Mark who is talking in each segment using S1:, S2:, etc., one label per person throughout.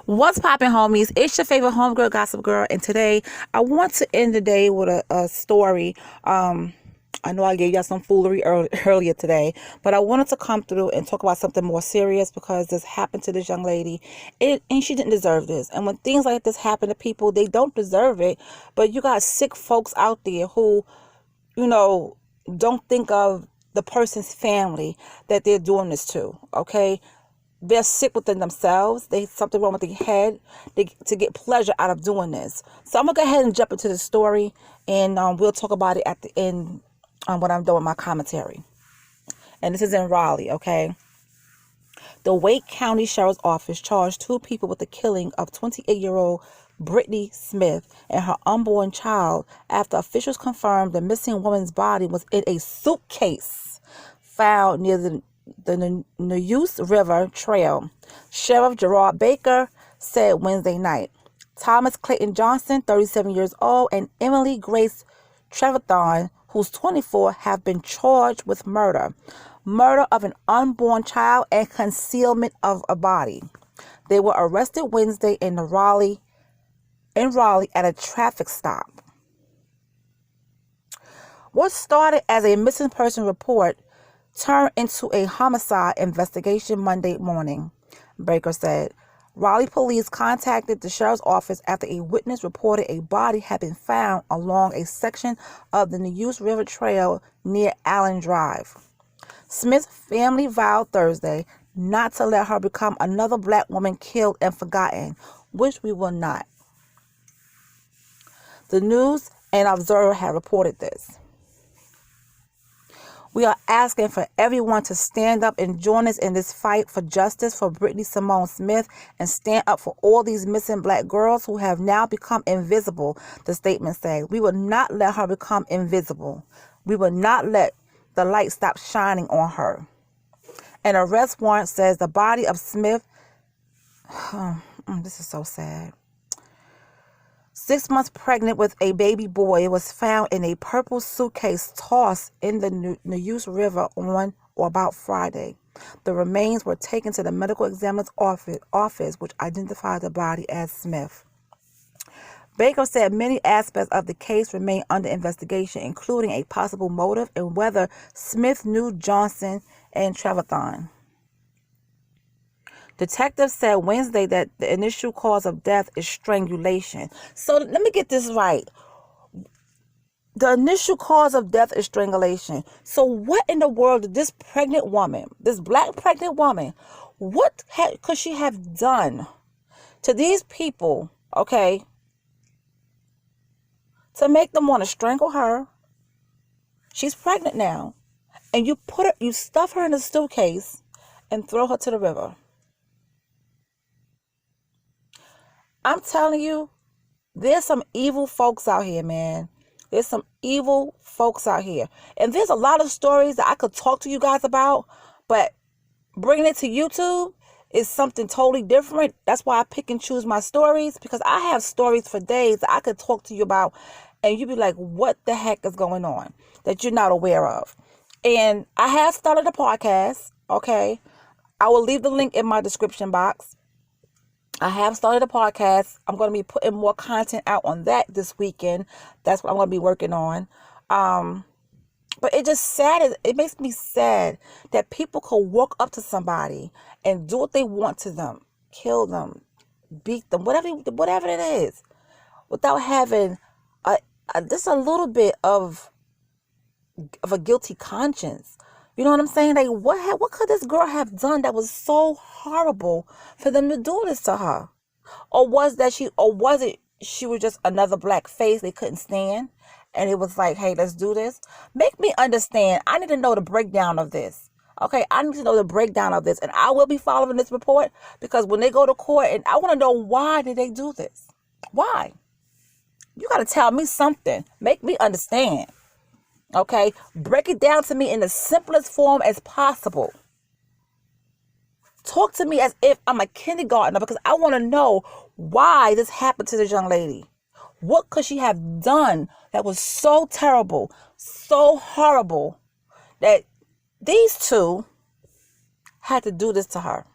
S1: What's poppin', homies? It's your favorite homegirl, Gossip Girl, and today I want to end the day with a story. I know I gave y'all some foolery earlier today, but I wanted to come through and talk about something more serious because this happened to this young lady, and she didn't deserve this. And when things like this happen to people, they don't deserve it. But you got sick folks out there who, don't think of the person's family that they're doing this to. Okay, they're sick within themselves. They something wrong with their head. To get pleasure out of doing this. So I'm gonna go ahead and jump into the story, and we'll talk about it at the end when I'm done with my commentary. And this is in Raleigh, okay? The Wake County Sheriff's Office charged two people with the killing of 28-year-old Brittany Smith and her unborn child after officials confirmed the missing woman's body was in a suitcase found near the Neuse River Trail. Sheriff Gerard Baker said Wednesday night. Thomas Clayton Johnson, 37 years old, and Emily Grace Trevathan, who's 24, have been charged with murder of an unborn child, and concealment of a body. They were arrested Wednesday in Raleigh at a traffic stop. What started as a missing person report turned into a homicide investigation Monday morning, Baker said. Raleigh police contacted the sheriff's office after a witness reported a body had been found along a section of the Neuse River Trail near Allen Drive. Smith's family vowed Thursday not to let her become another black woman killed and forgotten, which we will not. The News and Observer had reported this. We are asking for everyone to stand up and join us in this fight for justice for Brittany Samone Smith and stand up for all these missing black girls who have now become invisible, the statement said. We will not let her become invisible. We will not let the light stop shining on her. An arrest warrant says the body of Smith, this is so sad, 6 months pregnant with a baby boy, was found in a purple suitcase tossed in the Neuse River on or about Friday. The remains were taken to the medical examiner's office, which identified the body as Smith. Baker said many aspects of the case remain under investigation, including a possible motive and whether Smith knew Johnson and Trevathan. Detectives said Wednesday that the initial cause of death is strangulation. So let me get this right. The initial cause of death is strangulation. So what in the world did this pregnant woman, this black pregnant woman, what could she have done to these people, okay, to make them want to strangle her? She's pregnant now. And you stuff her in a suitcase and throw her to the river. I'm telling you, there's some evil folks out here, man. There's some evil folks out here. And there's a lot of stories that I could talk to you guys about, but bringing it to YouTube is something totally different. That's why I pick and choose my stories, because I have stories for days that I could talk to you about, and you'd be like, what the heck is going on that you're not aware of? And I have started a podcast, okay? I will leave the link in my description box. I have started a podcast. I'm going to be putting more content out on that this weekend. That's what I'm going to be working on. But it makes me sad that people could walk up to somebody and do what they want to them, kill them, beat them, whatever it is, without having just a little bit of a guilty conscience. You know what I'm saying? Like, what could this girl have done that was so horrible for them to do this to her? Or was it she was just another black face they couldn't stand, and it was like, hey, let's do this? Make me understand. I need to know the breakdown of this. Okay, I need to know the breakdown of this, and I will be following this report, because when they go to court, and I want to know, why did they do this? Why? You got to tell me something. Make me understand. Okay, break it down to me in the simplest form as possible. Talk to me as if I'm a kindergartner, because I want to know why this happened to this young lady. What could she have done that was so terrible, so horrible, that these two had to do this to her?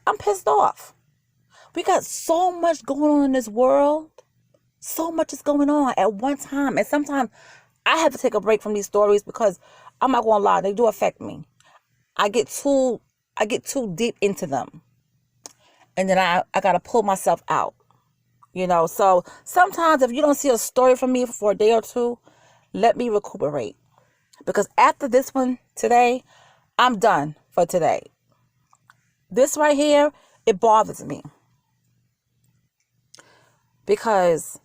S1: I'm pissed off. We got so much going on in this world. So much is going on at one time. And sometimes I have to take a break from these stories because I'm not going to lie, they do affect me. I get too deep into them. And then I got to pull myself out. So sometimes if you don't see a story from me for a day or two, let me recuperate. Because after this one today, I'm done for today. This right here, it bothers me. Because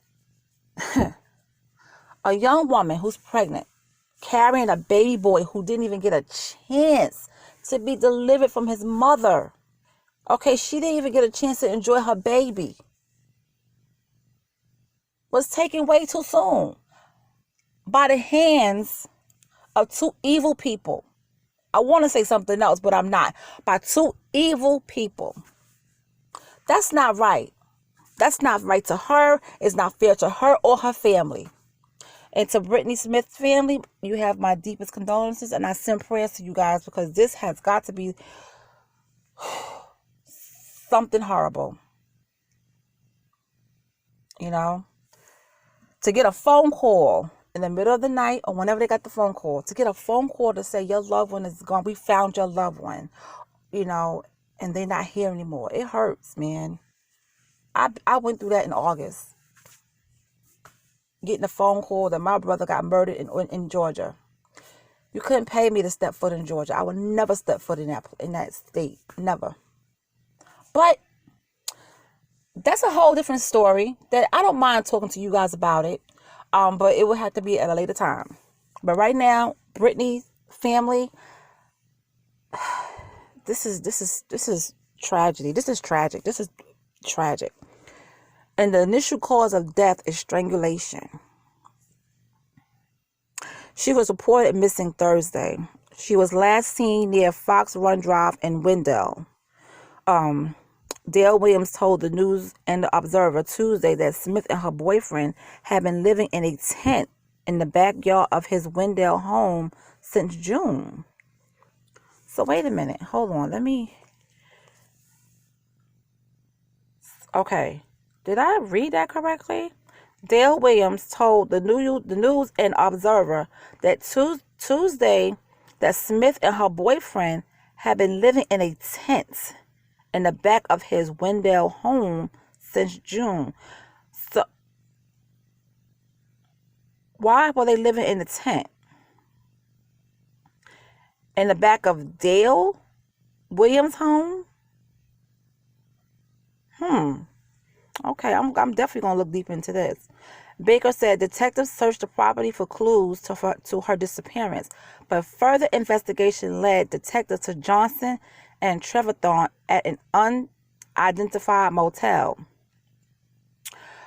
S1: a young woman who's pregnant, carrying a baby boy who didn't even get a chance to be delivered from his mother. Okay, she didn't even get a chance to enjoy her baby. Was taken way too soon by the hands of two evil people. I want to say something else, but I'm not. By two evil people. That's not right. That's not right to her. It's not fair to her or her family. And to Brittany Smith's family, you have my deepest condolences, and I send prayers to you guys because this has got to be something horrible. To get a phone call in the middle of the night or whenever they got the phone call, to get a phone call to say your loved one is gone, we found your loved one, and they're not here anymore. It hurts, man. I went through that in August. Getting a phone call that my brother got murdered in Georgia. You couldn't pay me to step foot in Georgia. I would never step foot in that state. Never. But that's a whole different story that I don't mind talking to you guys about it. But it would have to be at a later time. But right now, Brittany's family, this is tragedy. This is tragic. This is tragic. And the initial cause of death is strangulation. She was reported missing Thursday. She was last seen near Fox Run Drive in Wendell. Dale Williams told the News and the Observer Tuesday that Smith and her boyfriend had been living in a tent in the backyard of his Wendell home since June. So wait a minute. Hold on. Okay. Did I read that correctly? Dale Williams told the News and Observer that Tuesday that Smith and her boyfriend had been living in a tent in the back of his Wendell home since June. So, why were they living in a tent? In the back of Dale Williams' home? Okay, I'm definitely going to look deep into this. Baker said detectives searched the property for clues to her disappearance, but further investigation led detectives to Johnson and Trevathon at an unidentified motel.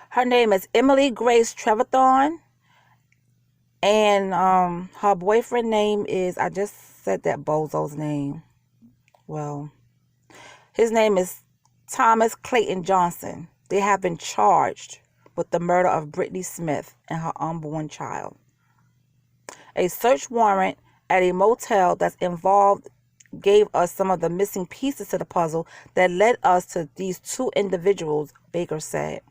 S1: Her name is Emily Grace Trevathon, and her boyfriend name is, I just said that bozo's name. Well, his name is Thomas Clayton Johnson. They have been charged with the murder of Brittany Smith and her unborn child. A search warrant at a motel that's involved gave us some of the missing pieces to the puzzle that led us to these two individuals, Baker said.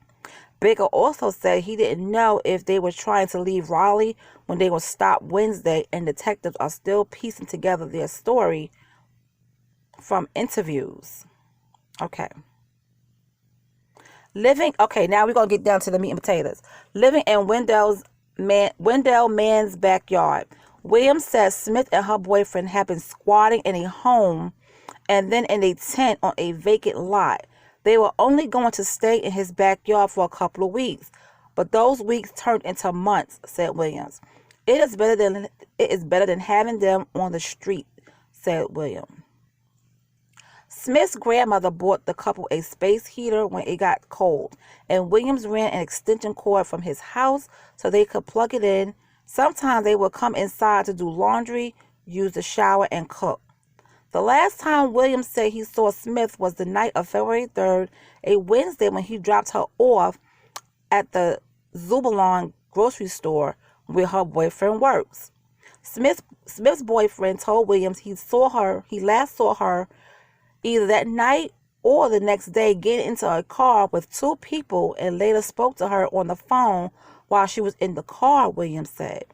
S1: Baker also said he didn't know if they were trying to leave Raleigh when they were stopped Wednesday, and detectives are still piecing together their story from interviews. Okay, now we're going to get down to the meat and potatoes. Living in Wendell man's backyard. Williams says Smith and her boyfriend had been squatting in a home and then in a tent on a vacant lot. They were only going to stay in his backyard for a couple of weeks, but those weeks turned into months, said Williams. It is better than having them on the street, said Williams. Smith's grandmother bought the couple a space heater when it got cold, and Williams ran an extension cord from his house so they could plug it in. Sometimes they would come inside to do laundry, use the shower, and cook. The last time Williams said he saw Smith was the night of February 3rd, a Wednesday, when he dropped her off at the Zubulon grocery store where her boyfriend works. Smith's boyfriend told Williams he last saw her either that night or the next day getting into a car with two people and later spoke to her on the phone while she was in the car, Williams said.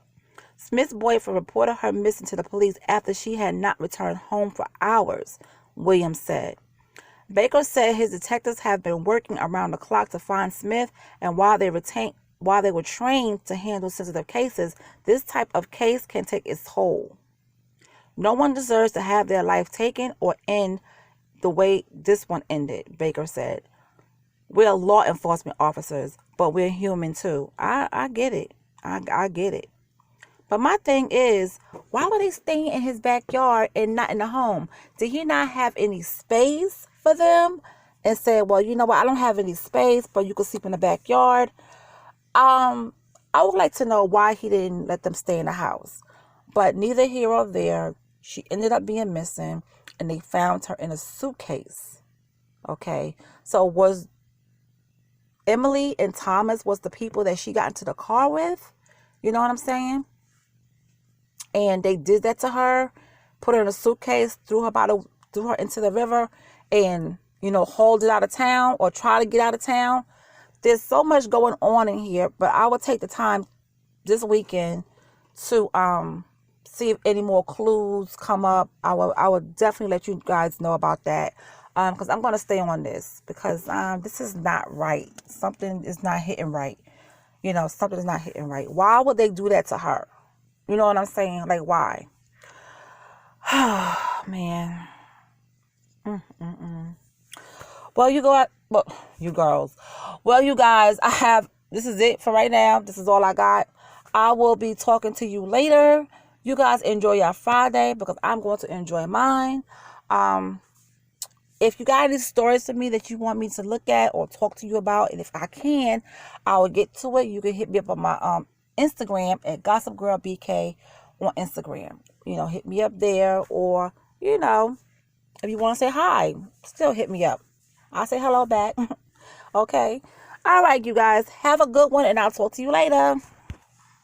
S1: Smith's boyfriend reported her missing to the police after she had not returned home for hours, Williams said. Baker said his detectives have been working around the clock to find Smith, and while they were trained to handle sensitive cases, this type of case can take its toll. No one deserves to have their life taken or end the way this one ended, Baker said. We're law enforcement officers, but we're human too. I get it. I get it. But my thing is, why were they staying in his backyard and not in the home? Did he not have any space for them? And said, well, you know what? I don't have any space, but you can sleep in the backyard. I would like to know why he didn't let them stay in the house. But neither here or there. She ended up being missing, and they found her in a suitcase. Okay, so was Emily and Thomas was the people that she got into the car with? You know what I'm saying? And they did that to her, put her in a suitcase, threw her into the river, and hauled it out of town or try to get out of town. There's so much going on in here, but I will take the time this weekend to see if any more clues come up. I will definitely let you guys know about that, because I'm going to stay on this, because this is not right. Something is not hitting right. Something is not hitting right. Why would they do that to her? You know what I'm saying? Like, why? Man. Well, you girls. Well, you guys, this is it for right now. This is all I got. I will be talking to you later. You guys enjoy your Friday, because I'm going to enjoy mine. If you got any stories for me that you want me to look at or talk to you about, and if I can, I will get to it. You can hit me up on my Instagram at Gossip Girl BK on Instagram. Hit me up there, or if you want to say hi, still hit me up. I'll say hello back. Okay. All right, you guys, have a good one, and I'll talk to you later.